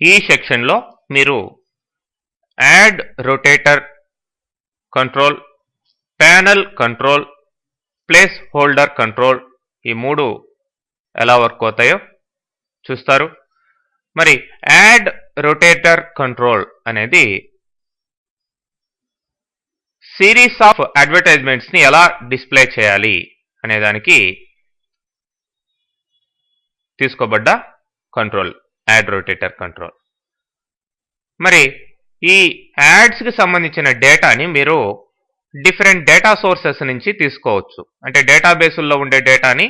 ఈ సెక్షన్లో మీరు add rotator control, panel control, place holder control ఈ మూడు ఎలా వర్క్ అవుతాయో చూస్తారు. మరి యాడ్ రొటేటర్ కంట్రోల్ అనేది సిరీస్ ఆఫ్ అడ్వర్టైజ్మెంట్స్ని ఎలా డిస్ప్లే చేయాలి అనే దానికి తీసుకోబడ్డ కంట్రోల్ యాడ్ రొటేటర్ కంట్రోల్. మరి ఈ యాడ్స్కి సంబంధించిన డేటాని మీరు డిఫరెంట్ డేటా సోర్సెస్ నుంచి తీసుకోవచ్చు. అంటే డేటాబేసుల్లో ఉండే డేటాని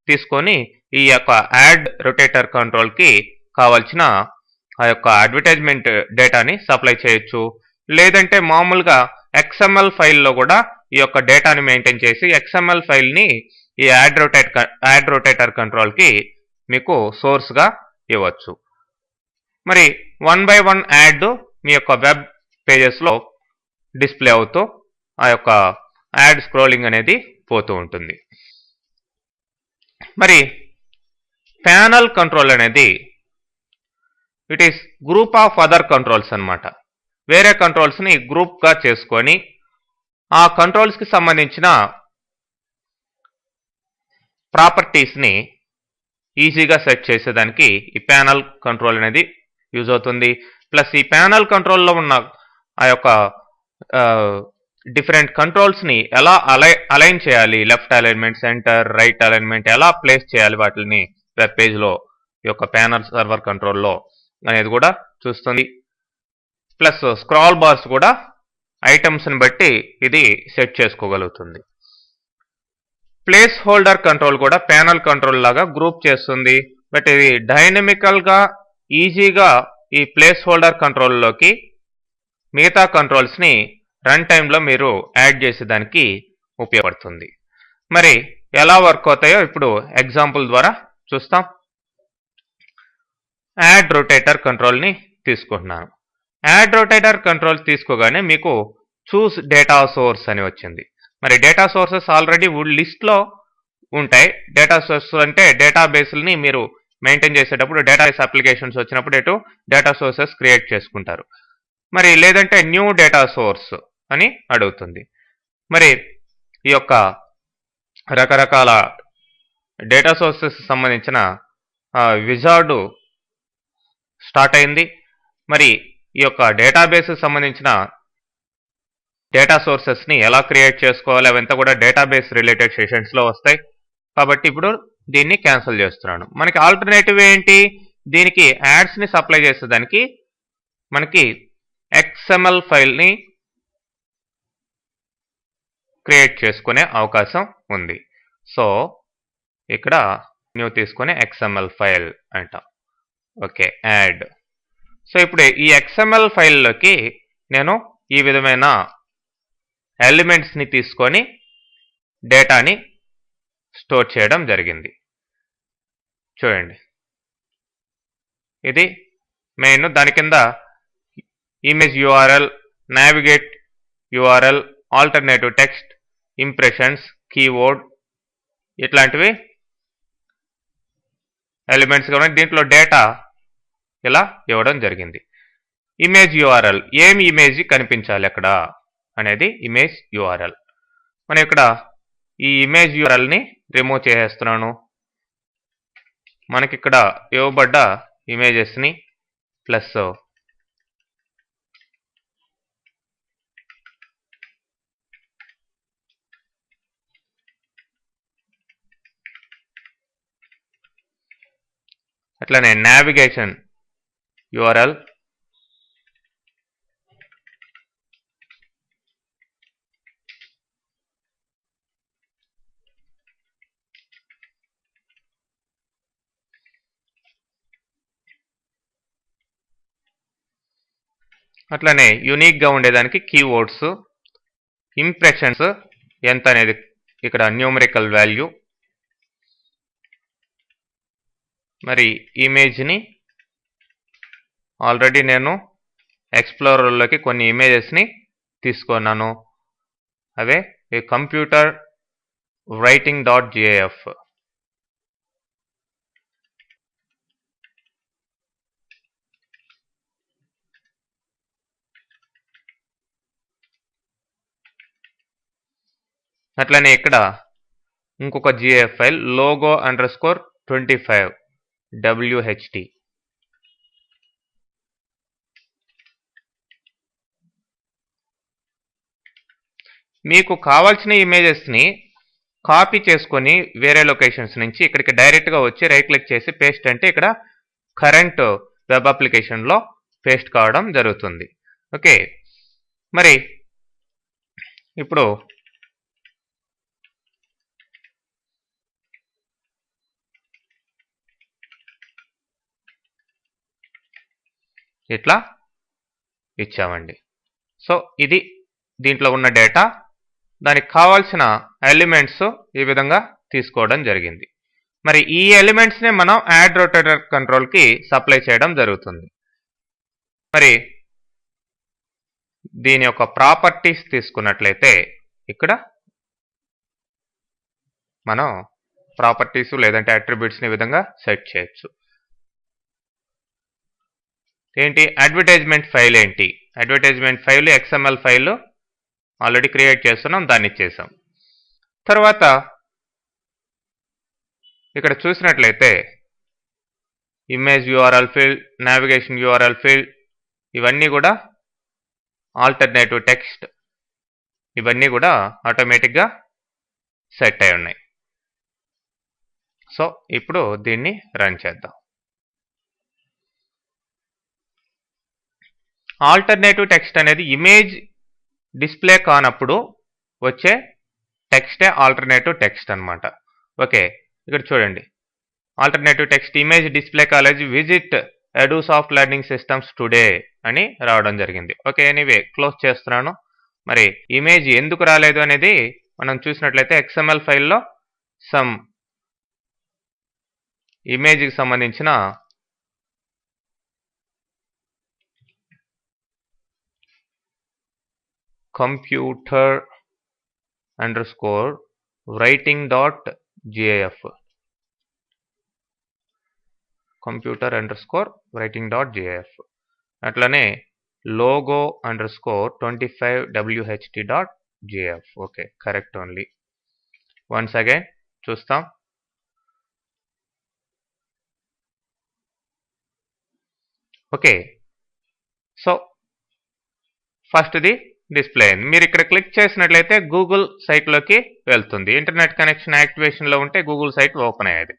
తీసుకొని ఈ యొక్క యాడ్ రొటేటర్ కంట్రోల్కి కావాల్సిన ఆ యొక్క అడ్వర్టైజ్మెంట్ డేటాని సప్లై చేయొచ్చు. లేదంటే మామూలుగా XML ఫైల్లో కూడా ఈ యొక్క డేటాని మెయింటైన్ చేసి XML ఫైల్ని ఈ యాడ్ రొటేటర్ కంట్రోల్కి మీకు సోర్స్గా ఇవ్వచ్చు. మరి 1 by 1 యాడ్ మీ యొక్క వెబ్ పేజెస్లో డిస్ప్లే అవుతూ ఆ యొక్క యాడ్ స్క్రోలింగ్ అనేది పోతూ ఉంటుంది. మరి ప్యానల్ కంట్రోల్ అనేది it is group of other controls అన్నమాట. వేరే కంట్రోల్స్ని గ్రూప్గా చేసుకొని ఆ కంట్రోల్స్కి సంబంధించిన ప్రాపర్టీస్ని ఈజీగా సెట్ చేసేదానికి ఈ ప్యానల్ కంట్రోల్ అనేది యూజ్ అవుతుంది. ప్లస్ ఈ ప్యానల్ కంట్రోల్లో ఉన్న ఆ యొక్క డిఫరెంట్ కంట్రోల్స్ని ఎలా అలైన్ చేయాలి, left alignment, centre, right alignment ఎలా ప్లేస్ చేయాలి వాటిని వెబ్ పేజ్లో ఈ యొక్క ప్యానల్ సర్వర్ కంట్రోల్లో అనేది కూడా చూస్తుంది. ప్లస్ స్క్రాల్ బార్స్ కూడా ఐటమ్స్ని బట్టి ఇది సెట్ చేసుకోగలుగుతుంది. ప్లేస్ హోల్డర్ కంట్రోల్ కూడా ప్యానల్ కంట్రోల్ లాగా గ్రూప్ చేస్తుంది. బట్ ఇది డైనమికల్గా ఈజీగా ఈ ప్లేస్ హోల్డర్ కంట్రోల్లోకి మిగతా కంట్రోల్స్ని రన్ టైంలో మీరు యాడ్ చేసేదానికి ఉపయోగపడుతుంది. మరి ఎలా వర్క్ అవుతాయో ఇప్పుడు ఎగ్జాంపుల్ ద్వారా చూస్తాం. యాడ్ రొటేటర్ కంట్రోల్ని తీసుకుంటున్నాను. యాడ్ రొటేటర్ కంట్రోల్ తీసుకోగానే మీకు చూస్ డేటా సోర్స్ అని వచ్చింది. మరి డేటా సోర్సెస్ ఆల్రెడీ లిస్ట్లో ఉంటాయి. డేటా సోర్స్ అంటే డేటాబేస్ని మీరు మెయింటైన్ చేసేటప్పుడు డేటాబేస్ అప్లికేషన్స్ వచ్చినప్పుడు డేటా సోర్సెస్ క్రియేట్ చేసుకుంటారు. మరి లేదంటే న్యూ డేటా సోర్స్ అని అడుగుతుంది. మరి ఈ యొక్క రకరకాల డేటా సోర్సెస్ సంబంధించిన విజార్డు స్టార్ట్ అయింది. మరి ఈ యొక్క డేటాబేస్ సంబంధించిన డేటా సోర్సెస్ని ఎలా క్రియేట్ చేసుకోవాలి అవంతా కూడా డేటాబేస్ రిలేటెడ్ సెషన్స్లో వస్తాయి. కాబట్టి ఇప్పుడు దీన్ని క్యాన్సిల్ చేస్తున్నాను. మనకి ఆల్టర్నేటివ్ ఏంటి, దీనికి యాడ్స్ని సప్లై చేసేదానికి మనకి XML ఫైల్ని క్రియేట్ చేసుకునే అవకాశం ఉంది. సో ఇక్కడ న్యూ తీసుకునే XML ఫైల్ అంటాం. Okay, add. సో ఇప్పుడు ఈ XML ఫైల్లోకి నేను ఈ విధమైన ఎలిమెంట్స్ని తీసుకొని డేటాని స్టోర్ చేయడం జరిగింది. చూడండి, ఇది మెయిన్. దాని కింద image URL, navigate URL, alternative text, impressions, keyword ఇట్లాంటివి ఎలిమెంట్స్ కూడా దీంట్లో డేటా ఇలా ఇవ్వడం జరిగింది. ఇమేజ్ URL, ఏమి ఇమేజ్ కనిపించాలి అక్కడ అనేది ఇమేజ్ URL. మనం ఇక్కడ ఈ ఇమేజ్ URLని రిమూవ్ చేసేస్తున్నాను. మనకి ఇక్కడ ఇవ్వబడ్డ ఇమేజెస్ని ప్లస్ అట్లనే నావిగేషన్ URL, అట్లనే యూనిక్గా ఉండేదానికి కీవర్డ్స్, ఇంప్రెషన్స్ ఎంత అనేది ఇక్కడ న్యూమరికల్ వాల్యూ. మరి ఇమేజ్ని ఆల్రెడీ నేను ఎక్స్ప్లోరర్లోకి కొన్ని ఇమేజెస్ని తీసుకున్నాను. అవే ఈ కంప్యూటర్ writing.gif. అట్లనే ఇక్కడ ఇంకొక జిఏఎఫ్ ఫైల్ logo_25 WHT. మీకు కావాల్సిన ఇమేజెస్ని కాపీ చేసుకొని వేరే లొకేషన్స్ నుంచి ఇక్కడికి డైరెక్ట్గా వచ్చి రైట్ క్లిక్ చేసి పేస్ట్ అంటే ఇక్కడ కరెంట్ వెబ్ అప్లికేషన్లో పేస్ట్ కావడం జరుగుతుంది. ఓకే, మరి ఇప్పుడు ఇట్లా ఇచ్చామండి. సో ఇది దీంట్లో ఉన్న డేటా, దానికి కావాల్సిన ఎలిమెంట్స్ ఈ విధంగా తీసుకోవడం జరిగింది. మరి ఈ ఎలిమెంట్స్ని మనం యాడ్ రొటేటర్ కంట్రోల్కి సప్లై చేయడం జరుగుతుంది. మరి దీని యొక్క ప్రాపర్టీస్ తీసుకున్నట్లయితే ఇక్కడ మనం ప్రాపర్టీస్ లేదంటే అట్రిబ్యూట్స్ని ఈ విధంగా సెట్ చేయొచ్చు. ఏంటి అడ్వర్టైజ్మెంట్ ఫైల్ ఏంటి? Advertisement file XML file already create చేస్తున్నాం, దాన్ని ఇచ్చేసాం. తర్వాత ఇక్కడ చూసినట్లయితే image URL field, navigation URL field, ఇవన్నీ కూడా ఆల్టర్నేటివ్ టెక్స్ట్, ఇవన్నీ కూడా ఆటోమేటిక్గా సెట్ అయి ఉన్నాయి. సో ఇప్పుడు దీన్ని రన్ చేద్దాం. ఆల్టర్నేటివ్ టెక్స్ట్ అనేది ఇమేజ్ డిస్ప్లే కానప్పుడు వచ్చే టెక్స్టే ఆల్టర్నేటివ్ టెక్స్ట్ అనమాట. ఓకే, ఇక్కడ చూడండి, alternative text image display college visit Edusoft learning systems today అని రావడం జరిగింది. ఓకే, ఎనీవే క్లోజ్ చేస్తున్నాను. మరి ఇమేజ్ ఎందుకు రాలేదు అనేది మనం చూసినట్లయితే XML ఫైల్లో సమ్ ఇమేజ్కి సంబంధించిన computer_writing.gif అట్లనే logo_25wht.gif. Okay, correct only. Once again చూస్తాం. ఓకే, సో ఫస్ట్ది డిస్ప్లే అయింది. మీరు ఇక్కడ క్లిక్ చేసినట్లయితే గూగుల్ సైట్లోకి వెళ్తుంది. ఇంటర్నెట్ కనెక్షన్ యాక్టివేషన్లో ఉంటే గూగుల్ సైట్ ఓపెన్ అయ్యేది.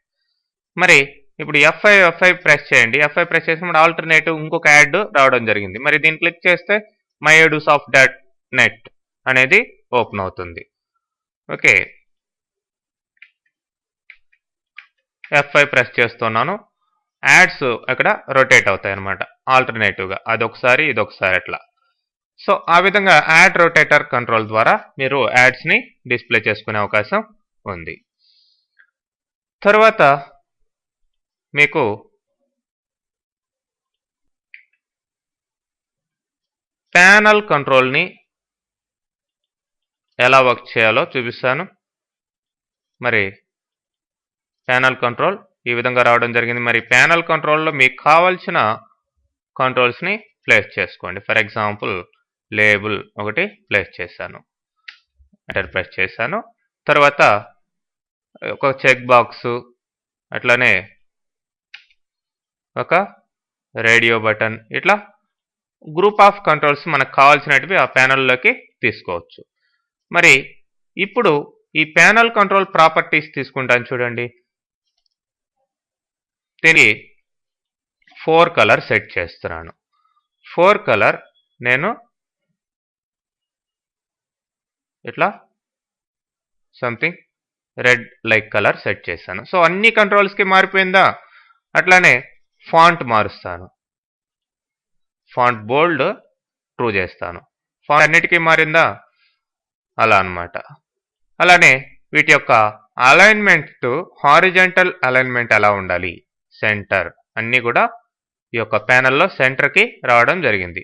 మరి ఇప్పుడు F5 ప్రెస్ చేయండి. F5 ప్రెస్ చేసినప్పుడు ఆల్టర్నేటివ్ ఇంకొక యాడ్ రావడం జరిగింది. మరి దీన్ని క్లిక్ చేస్తే myedusoft.net అనేది ఓపెన్ అవుతుంది. ఓకే, F5 ప్రెస్ చేస్తున్నాను. యాడ్స్ అక్కడ రొటేట్ అవుతాయి అన్నమాట ఆల్టర్నేటివ్గా, అదొకసారి ఇదొకసారి అట్లా. సో ఆ విధంగా యాడ్ రొటేటర్ కంట్రోల్ ద్వారా మీరు యాడ్స్ని డిస్ప్లే చేసుకునే అవకాశం ఉంది. తర్వాత మీకు ప్యానల్ కంట్రోల్ని ఎలా వర్క్ చేయాలో చూపిస్తాను. మరి ప్యానల్ కంట్రోల్ ఈ విధంగా రావడం జరిగింది. మరి ప్యానల్ కంట్రోల్లో మీకు కావాల్సిన కంట్రోల్స్ని ప్లేస్ చేసుకోండి. ఫర్ ఎగ్జాంపుల్ లేబుల్ ఒకటి ప్లేస్ చేశాను, ఎంటర్ ప్రెస్ చేశాను. తర్వాత ఒక చెక్ బాక్స్, అట్లనే ఒక రేడియో బటన్, ఇట్లా గ్రూప్ ఆఫ్ కంట్రోల్స్ మనకు కావాల్సినటివి ఆ ప్యానల్లోకి తీసుకోవచ్చు. మరి ఇప్పుడు ఈ ప్యానల్ కంట్రోల్ ప్రాపర్టీస్ తీసుకుంటాను చూడండి. దీనికి 4 కలర్ సెట్ చేస్తున్నాను. 4 కలర్ నేను ఇట్లా something red like colour set చేశాను. సో అన్ని కంట్రోల్స్కి మారిపోయిందా? అట్లానే ఫాంట్ మారుస్తాను. ఫాంట్ బోల్డ్ ట్రూ చేస్తాను. ఫాంట్ అన్నిటికీ మారిందా? అలా అన్నమాట. అలానే వీటి యొక్క అలైన్మెంట్, హారిజంటల్ అలైన్మెంట్ ఎలా ఉండాలి, సెంటర్ అన్నీ కూడా ఈ యొక్క ప్యానల్లో సెంటర్కి రావడం జరిగింది.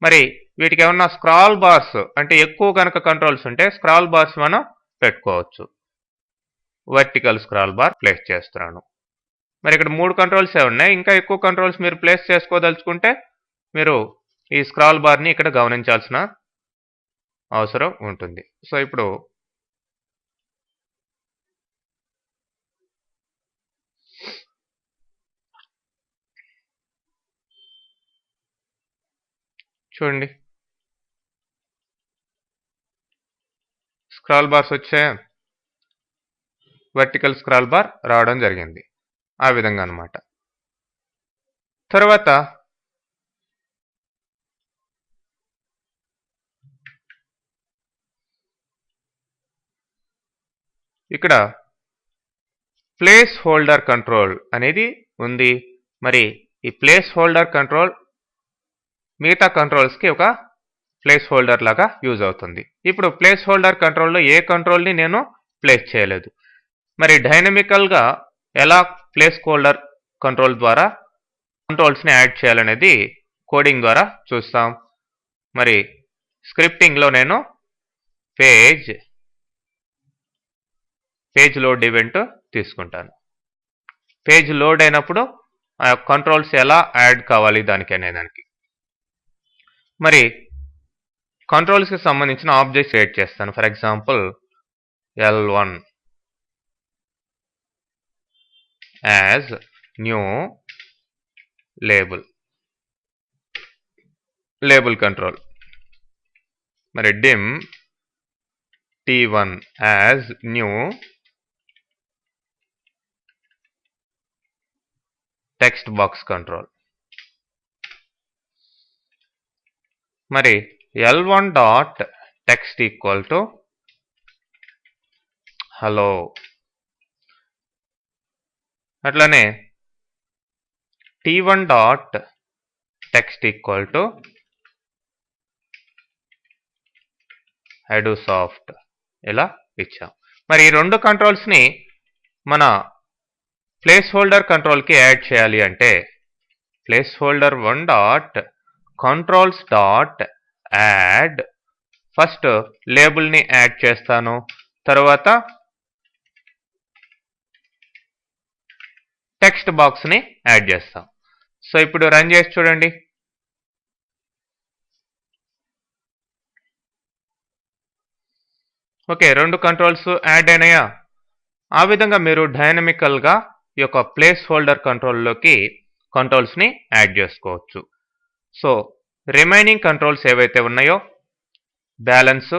మరి వీటికి ఏమన్నా స్క్రాల్ బార్స్ అంటే ఎక్కువ కనుక కంట్రోల్స్ ఉంటే స్క్రాల్ బార్స్ మనం పెట్టుకోవచ్చు. వర్టికల్ స్క్రాల్ బార్ ప్లేస్ చేస్తున్నాను. మరి ఇక్కడ 3 కంట్రోల్సే ఉన్నాయి. ఇంకా ఎక్కువ కంట్రోల్స్ మీరు ప్లేస్ చేసుకోదలుచుకుంటే మీరు ఈ స్క్రాల్ బార్ని ఇక్కడ గమనించాల్సిన అవసరం ఉంటుంది. సో ఇప్పుడు చూడండి, స్క్రాల్ బార్స్ వచ్చాయా, వర్టికల్ స్క్రాల్ బార్ రావడం జరిగింది. ఆ విధంగా అన్నమాట. తర్వాత ఇక్కడ ప్లేస్ హోల్డర్ కంట్రోల్ అనేది ఉంది. మరి ఈ ప్లేస్ హోల్డర్ కంట్రోల్ మిగతా కంట్రోల్స్కి ఒక ప్లేస్ హోల్డర్ లాగా యూజ్ అవుతుంది. ఇప్పుడు ప్లేస్ హోల్డర్ కంట్రోల్లో ఏ కంట్రోల్ని నేను ప్లేస్ చేయలేదు. మరి డైనమికల్గా ఎలా ప్లేస్ హోల్డర్ కంట్రోల్ ద్వారా కంట్రోల్స్ని యాడ్ చేయాలనేది కోడింగ్ ద్వారా చూస్తాం. మరి స్క్రిప్టింగ్లో నేను పేజ్ లోడ్ ఈవెంట్ తీసుకుంటాను. పేజ్ లోడ్ అయినప్పుడు ఆ కంట్రోల్స్ ఎలా యాడ్ కావాలి దానికి అనేదానికి. మరి కంట్రోల్స్కి సంబంధించిన ఆబ్జెక్ట్స్ క్రియేట్ చేస్తాను. For example L1 as new label control. మరి dim T1 as new text box control. మరి L1 dot text equal to hello. అట్లానే T1 dot text equal to Edusoft. ఇలా ఇచ్చాం. మరి ఈ రెండు కంట్రోల్స్ని మన ప్లేస్ హోల్డర్ కంట్రోల్కి యాడ్ చేయాలి అంటే placeholder 1 dot controls dot add. First లేబుల్ని యాడ్ చేస్తాను, తర్వాత టెక్స్ట్ బాక్స్ని యాడ్ చేస్తాం. సో ఇప్పుడు రన్ చేసి చూడండి. ఓకే, రెండు కంట్రోల్స్ యాడ్ అయినాయా? ఆ విధంగా మీరు డైనమికల్గా ఈ యొక్క ప్లేస్ హోల్డర్ కంట్రోల్లోకి కంట్రోల్స్ని యాడ్ చేసుకోవచ్చు. సో రిమైనింగ్ కంట్రోల్స్ ఏవైతే ఉన్నాయో బ్యాలెన్స్,